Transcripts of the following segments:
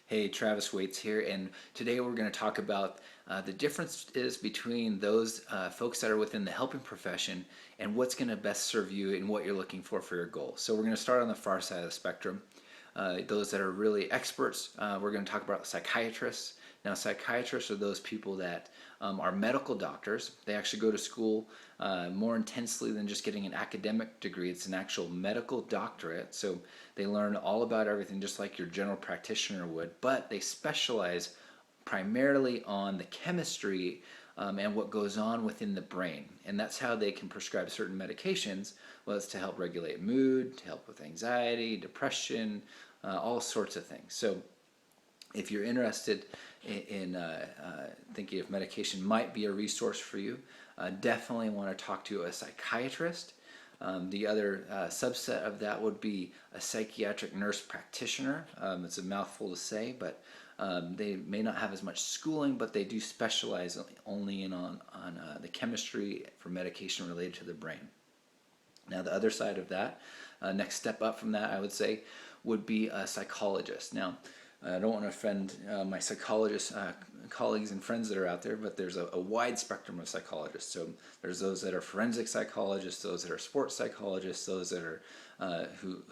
Hey, Travis Waits here, and today we're going to talk about the differences between those folks that are within the helping profession and what's going to best serve you and what you're looking for your goals. So we're going to start on the far side of the spectrum. Those that are really experts, we're going to talk about psychiatrists. Now, psychiatrists are those people that are medical doctors. They actually go to school more intensely than just getting an academic degree. It's an actual medical doctorate. So they learn all about everything just like your general practitioner would, but they specialize primarily on the chemistry and what goes on within the brain. And that's how they can prescribe certain medications. Well, it's to help regulate mood, to help with anxiety, depression, all sorts of things. So if you're interested in thinking if medication might be a resource for you, definitely want to talk to a psychiatrist. The other subset of that would be a psychiatric nurse practitioner. It's a mouthful to say, but they may not have as much schooling, but they do specialize only on the chemistry for medication related to the brain. Now, the other side of that, next step up from that, I would say, would be a psychologist. Now, I don't want to offend my psychologist colleagues and friends that are out there, but there's a wide spectrum of psychologists. So there's those that are forensic psychologists, those that are sports psychologists, those that are who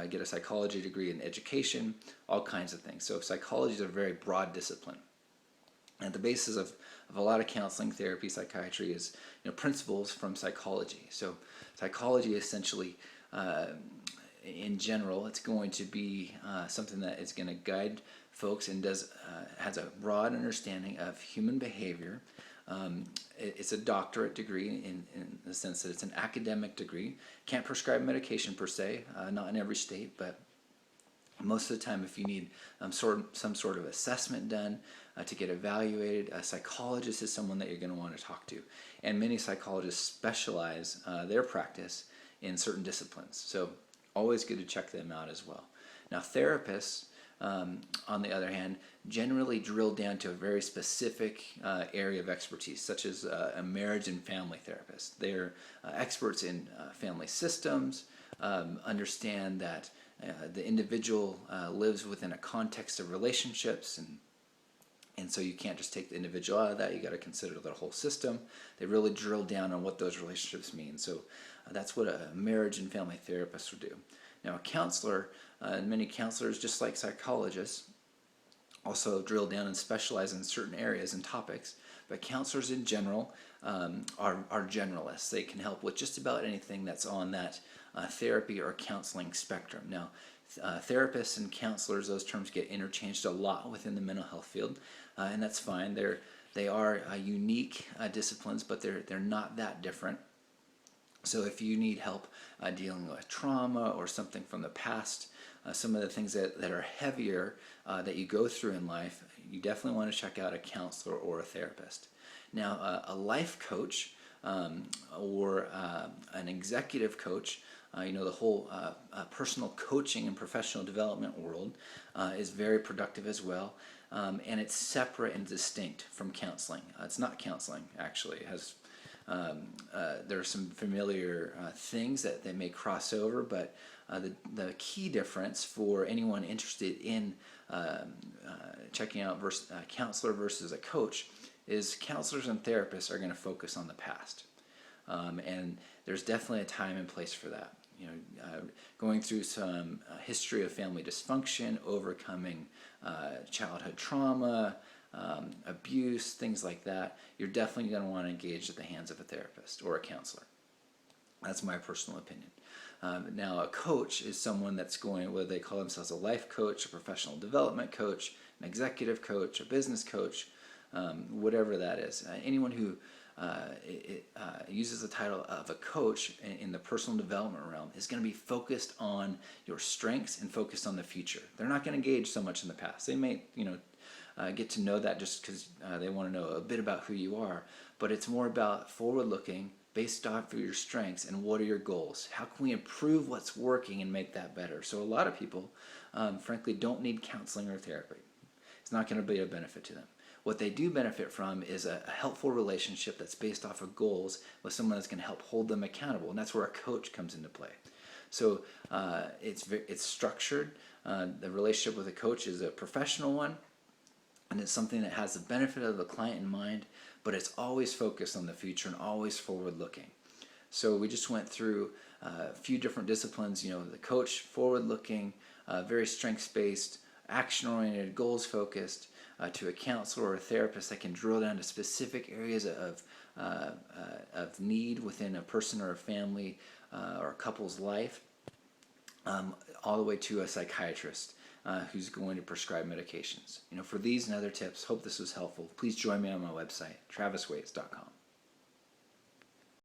get a psychology degree in education, all kinds of things. So psychology is a very broad discipline. At the basis of a lot of counseling, therapy, psychiatry is principles from psychology. So psychology essentially, in general, it's going to be something that is going to guide folks and has a broad understanding of human behavior. It's a doctorate degree in the sense that it's an academic degree. Can't prescribe medication per se, not in every state, but most of the time, if you need some sort of assessment done to get evaluated, a psychologist is someone that you're going to want to talk to. And many psychologists specialize their practice in certain disciplines. So always good to check them out as well. Now, therapists, on the other hand, generally drill down to a very specific area of expertise, such as a marriage and family therapist. They're experts in family systems, understand that the individual lives within a context of relationships, and so you can't just take the individual out of that. You got to consider the whole system. They really drill down on what those relationships mean. So that's what a marriage and family therapist would do. Now, a counselor, many counselors, just like psychologists, also drill down and specialize in certain areas and topics. But counselors in general are generalists. They can help with just about anything that's on that therapy or counseling spectrum. Now, therapists and counselors, those terms get interchanged a lot within the mental health field, and that's fine. They are unique disciplines, but they're not that different. So if you need help dealing with trauma or something from the past, some of the things that are heavier that you go through in life, you definitely want to check out a counselor or a therapist. Now, a life coach or an executive coach, the whole personal coaching and professional development world is very productive as well. And it's separate and distinct from counseling. It's not counseling, actually. It has there are some familiar things that they may cross over, but the key difference for anyone interested in checking out a counselor versus a coach is counselors and therapists are going to focus on the past. And there's definitely a time and place for that. Going through some history of family dysfunction, overcoming childhood trauma, abuse, things like that, you're definitely going to want to engage at the hands of a therapist or a counselor. That's my personal opinion. Now, a coach is someone that's going, whether they call themselves a life coach, a professional development coach, an executive coach, a business coach, whatever that is. Anyone who uses the title of a coach in the personal development realm is going to be focused on your strengths and focused on the future. They're not going to engage so much in the past. They may, get to know that just because they want to know a bit about who you are, but it's more about forward-looking, based off of your strengths and what are your goals. How can we improve what's working and make that better? So a lot of people, frankly, don't need counseling or therapy. It's not going to be a benefit to them. What they do benefit from is a helpful relationship that's based off of goals with someone that's going to help hold them accountable, and that's where a coach comes into play. So it's structured. The relationship with a coach is a professional one, and it's something that has the benefit of the client in mind, but it's always focused on the future and always forward looking. So we just went through a few different disciplines, the coach, forward looking, very strengths based, action oriented, goals focused, to a counselor or a therapist that can drill down to specific areas of need within a person or a family or a couple's life, all the way to a psychiatrist who's going to prescribe medications. For these and other tips, hope this was helpful. Please join me on my website, traviswaits.com.